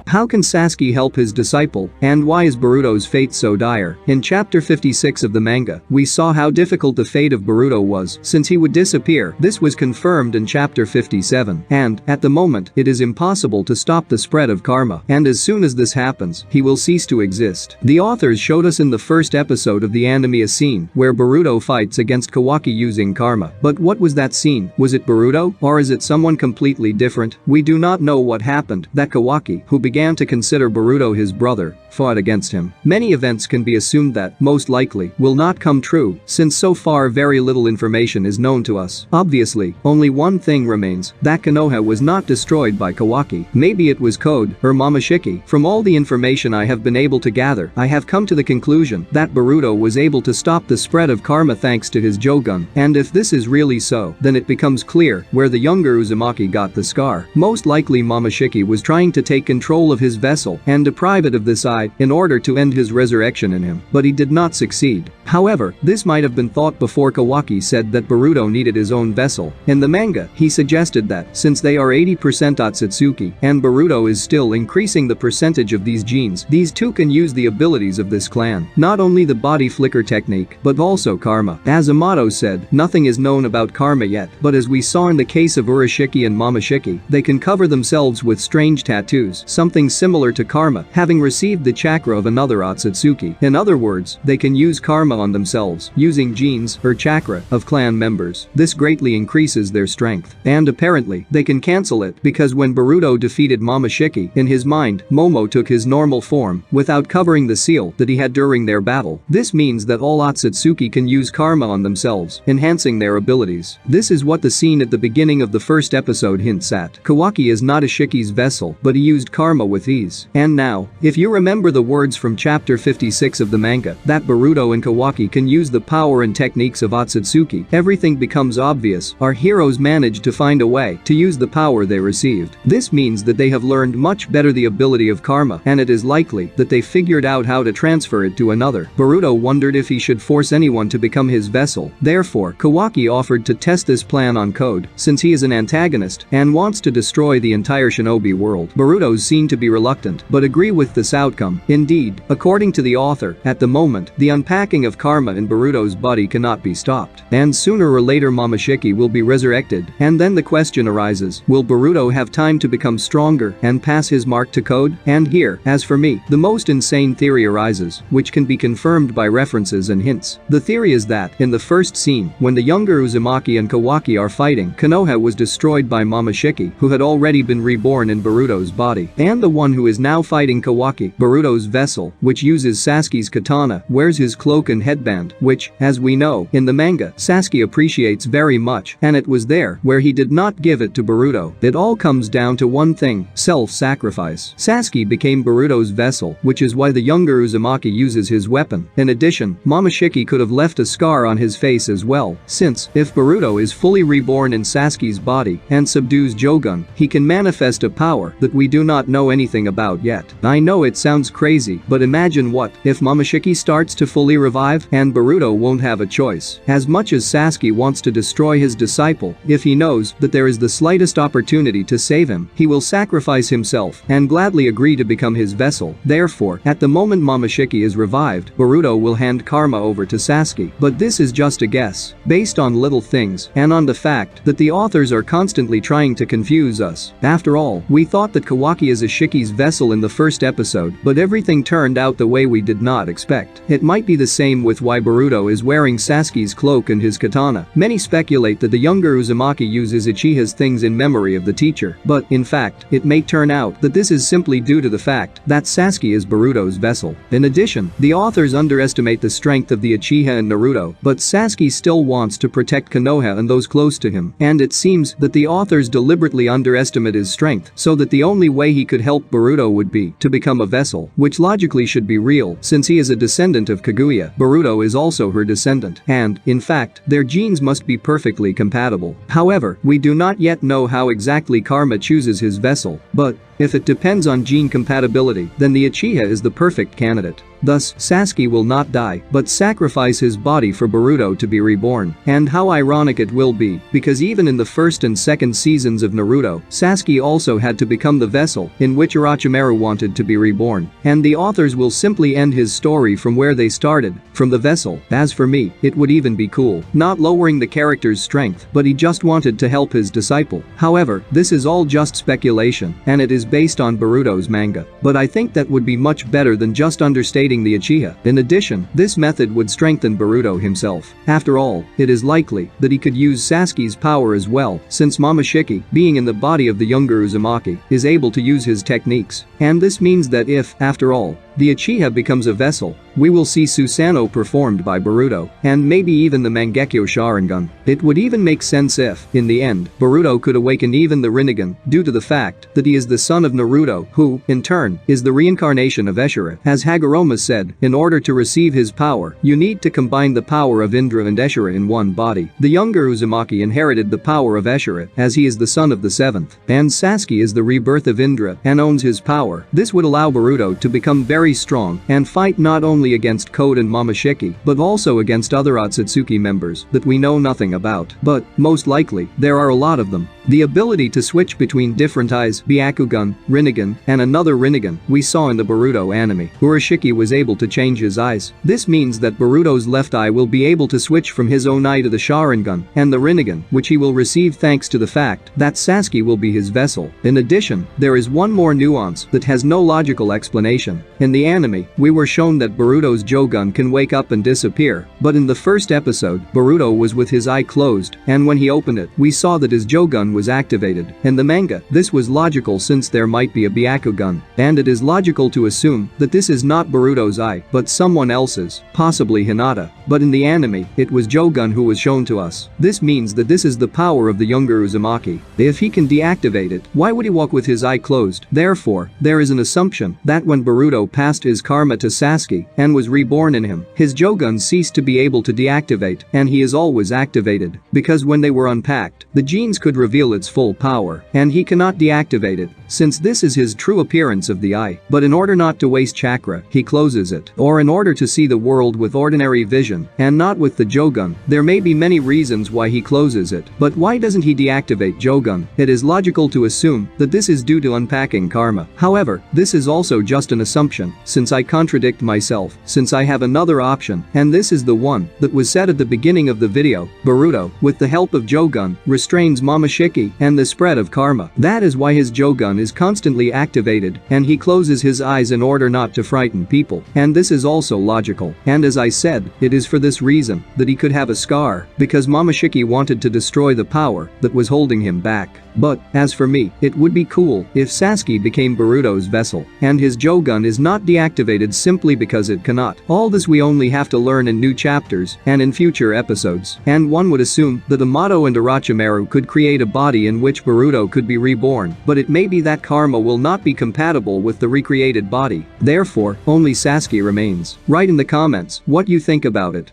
How can Sasuke help his disciple, and why is Boruto's fate so dire? In chapter 56 of the manga, we saw how difficult the fate of Boruto was since he would disappear. This was confirmed in chapter 57, and, at the moment, it is impossible to stop the spread of karma, and as soon as this happens, he will cease to exist. The authors showed us in the first episode of the anime a scene where Boruto fights against Kawaki using karma. But what was that scene? Was it Boruto, or is it someone completely different? We do not know what happened. That Kawaki, who began to consider Boruto his brother, fought against him. Many events can be assumed that, most likely, will not come true, since so far very little information is known to us. Obviously, only one thing remains, that Konoha was not destroyed by Kawaki. Maybe it was Code, or Momoshiki. From all the information I have been able to gather, I have come to the conclusion that Boruto was able to stop the spread of karma thanks to his Jogun, and if this is really so, then it becomes clear where the younger Uzumaki got the scar. Most likely Momoshiki was trying to take control of his vessel and deprive it of this eye in order to end his resurrection in him, but he did not succeed. However, this might have been thought before Kawaki said that Boruto needed his own vessel. In the manga, he suggested that, since they are 80% Otsutsuki, and Boruto is still increasing the percentage of these genes, these two can use the abilities of this clan. Not only the body flicker technique, but also karma. As Amato said, nothing is known about karma yet, but as we saw in the case of Urashiki and Momoshiki, they can cover themselves with strange tattoos, something similar to karma, having received the chakra of another Otsutsuki. In other words, they can use karma on themselves, using genes, or chakra, of clan members. This greatly increases their strength. And apparently, they can cancel it because when Boruto defeated Momoshiki, in his mind, Momo took his normal form, without covering the seal that he had during their battle. This means that all Otsutsuki can use karma on themselves, enhancing their abilities. This is what the scene at the beginning of the first episode hints at. Kawaki is not Ishiki's vessel, but he used karma with ease. And now, if you remember the words from chapter 56 of the manga, that Boruto and Kawaki can use the power and techniques of Otsutsuki, everything becomes obvious. Our heroes managed to find a way to use the power they received. This means that they have learned much better the ability of karma, and it is likely that they figured out how to transfer it to another. Boruto wondered if he should force anyone to become his vessel. Therefore, Kawaki offered to test this plan on Code, since he is an antagonist and wants to destroy the entire shinobi world. Boruto's seen to be reluctant, but agree with this outcome. Indeed, according to the author, at the moment, the unpacking of karma in Boruto's body cannot be stopped. And sooner or later Momoshiki will be resurrected, and then the question arises, will Boruto have time to become stronger and pass his mark to Code? And here, as for me, the most insane theory arises, which can be confirmed by references and hints. The theory is that, in the first scene, when the younger Uzumaki and Kawaki are fighting, Konoha was destroyed by Momoshiki, who had already been reborn in Boruto's body. And the one who is now fighting Kawaki, Boruto's vessel, which uses Sasuke's katana, wears his cloak and headband, which, as we know, in the manga, Sasuke appreciates very much, and it was there where he did not give it to Boruto. It all comes down to one thing, self-sacrifice. Sasuke became Boruto's vessel, which is why the younger Uzumaki uses his weapon. In addition, Momoshiki could have left a scar on his face as well, since, if Boruto is fully reborn in Sasuke's body and subdues Jogun, he can manifest a power that we do not know anything about yet. I know it sounds crazy, but imagine what if Momoshiki starts to fully revive and Boruto won't have a choice. As much as Sasuke wants to destroy his disciple, if he knows that there is the slightest opportunity to save him, he will sacrifice himself and gladly agree to become his vessel. Therefore, at the moment Momoshiki is revived, Boruto will hand karma over to Sasuke. But this is just a guess, based on little things and on the fact that the authors are constantly trying to confuse us. After all, we thought that Kawaki is Ishiki's vessel in the first episode, but everything turned out the way we did not expect. It might be the same with why Boruto is wearing Sasuke's cloak and his katana. Many speculate that the younger Uzumaki uses Uchiha's things in memory of the teacher, but, in fact, it may turn out that this is simply due to the fact that Sasuke is Boruto's vessel. In addition, the authors underestimate the strength of the Uchiha and Naruto, but Sasuke still wants to protect Konoha and those close to him, and it seems that the authors deliberately underestimate his strength so that the only way he could help Boruto would be to become a vessel, which logically should be real since he is a descendant of Kaguya. Boruto is also her descendant, and, in fact, their genes must be perfectly compatible. However, we do not yet know how exactly karma chooses his vessel, but if it depends on gene compatibility, then the Uchiha is the perfect candidate. Thus, Sasuke will not die, but sacrifice his body for Boruto to be reborn. And how ironic it will be, because even in the first and second seasons of Naruto, Sasuke also had to become the vessel in which Orochimaru wanted to be reborn. And the authors will simply end his story from where they started, from the vessel. As for me, it would even be cool, not lowering the character's strength, but he just wanted to help his disciple. However, this is all just speculation, and it is based on Boruto's manga. But I think that would be much better than just understating the Uchiha. In addition, this method would strengthen Boruto himself. After all, it is likely that he could use Sasuke's power as well, since Momoshiki, being in the body of the younger Uzumaki, is able to use his techniques. And this means that if, after all, the Uchiha becomes a vessel, we will see Susanoo performed by Boruto, and maybe even the Mangekyo Sharingan. It would even make sense if, in the end, Boruto could awaken even the Rinnegan, due to the fact that he is the son of Naruto, who, in turn, is the reincarnation of Eshira. As Hagoromo said, in order to receive his power, you need to combine the power of Indra and Eshira in one body. The younger Uzumaki inherited the power of Eshira, as he is the son of the seventh, and Sasuke is the rebirth of Indra and owns his power. This would allow Boruto to become very strong and fight not only against Code and Momoshiki, but also against other Otsutsuki members that we know nothing about. But, most likely, there are a lot of them. The ability to switch between different eyes, Byakugan, Rinnegan, and another Rinnegan, we saw in the Boruto anime. Urashiki was able to change his eyes. This means that Boruto's left eye will be able to switch from his own eye to the Sharingan and the Rinnegan, which he will receive thanks to the fact that Sasuke will be his vessel. In addition, there is one more nuance that has no logical explanation. In the anime, we were shown that Boruto's Jogun can wake up and disappear, but in the first episode, Boruto was with his eye closed, and when he opened it, we saw that his Jogun was activated. In the manga, this was logical since there might be a Byakugan, and it is logical to assume that this is not Boruto's eye, but someone else's, possibly Hinata. But in the anime, it was Jogun who was shown to us. This means that this is the power of the younger Uzumaki. If he can deactivate it, why would he walk with his eye closed? Therefore, there is an assumption that when Boruto passed his karma to Sasuke and was reborn in him, his Jogun ceased to be able to deactivate, and he is always activated, because when they were unpacked, the genes could reveal its full power, and he cannot deactivate it, since this is his true appearance of the eye. But in order not to waste chakra, he closes it, or in order to see the world with ordinary vision, and not with the Jogun. There may be many reasons why he closes it, but why doesn't he deactivate Jogun? It is logical to assume that this is due to unpacking karma. However, this is also just an assumption, since I contradict myself, since I have another option, and this is the one that was said at the beginning of the video. Boruto, with the help of Jogun, restrains Momoshiki and the spread of karma. That is why his Jogun is constantly activated, and he closes his eyes in order not to frighten people. And this is also logical. And as I said, it is for this reason that he could have a scar, because Momoshiki wanted to destroy the power that was holding him back. But, as for me, it would be cool if Sasuke became Boruto's vessel, and his Jogun is not deactivated simply because it cannot. All this we only have to learn in new chapters and in future episodes. And one would assume that Amato and Orochimaru could create a body in which Boruto could be reborn, but it may be that karma will not be compatible with the recreated body. Therefore, only Sasuke remains. Write in the comments what you think about it.